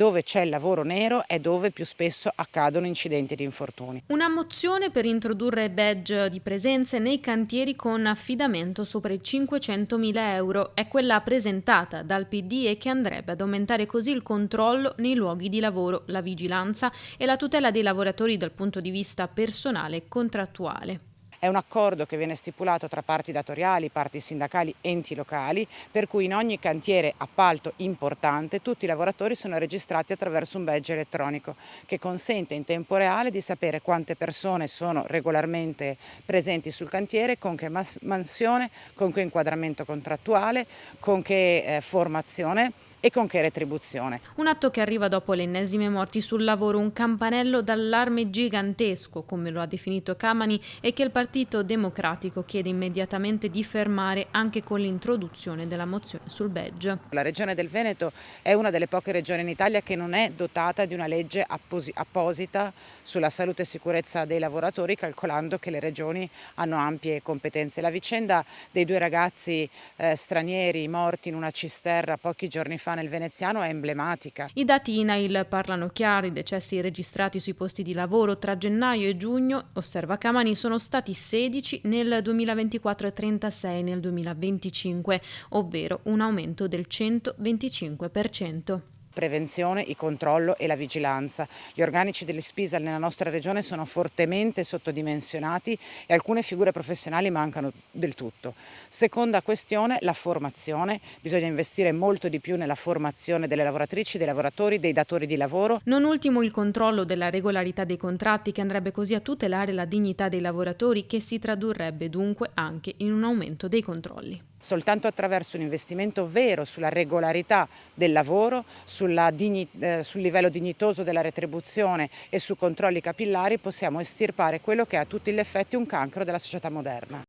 dove c'è il lavoro nero è dove più spesso accadono incidenti ed infortuni. Una mozione per introdurre badge di presenze nei cantieri con affidamento sopra i 500.000 euro è quella presentata dal PD e che andrebbe ad aumentare così il controllo nei luoghi di lavoro, la vigilanza e la tutela dei lavoratori dal punto di vista personale e contrattuale. È un accordo che viene stipulato tra parti datoriali, parti sindacali, enti locali, per cui in ogni cantiere appalto importante tutti i lavoratori sono registrati attraverso un badge elettronico che consente in tempo reale di sapere quante persone sono regolarmente presenti sul cantiere, con che mansione, con che inquadramento contrattuale, con che formazione e con che retribuzione. Un atto che arriva dopo le ennesime morti sul lavoro, un campanello d'allarme gigantesco, come lo ha definito Camani, e che il Partito Democratico chiede immediatamente di fermare anche con l'introduzione della mozione sul badge. La Regione del Veneto è una delle poche regioni in Italia che non è dotata di una legge apposita sulla salute e sicurezza dei lavoratori, calcolando che le regioni hanno ampie competenze. La vicenda dei due ragazzi stranieri morti in una cisterna pochi giorni fa nel Veneziano è emblematica. I dati INAIL parlano chiaro, i decessi registrati sui posti di lavoro tra gennaio e giugno, osserva Camani, sono stati 16 nel 2024 e 36 nel 2025, ovvero un aumento del 125%. Prevenzione, il controllo e la vigilanza. Gli organici dell'Ispisal nella nostra regione sono fortemente sottodimensionati e alcune figure professionali mancano del tutto. Seconda questione, la formazione. Bisogna investire molto di più nella formazione delle lavoratrici, dei lavoratori, dei datori di lavoro. Non ultimo il controllo della regolarità dei contratti, che andrebbe così a tutelare la dignità dei lavoratori, che si tradurrebbe dunque anche in un aumento dei controlli. Soltanto attraverso un investimento vero sulla regolarità del lavoro, sul livello dignitoso della retribuzione e su controlli capillari possiamo estirpare quello che è a tutti gli effetti un cancro della società moderna.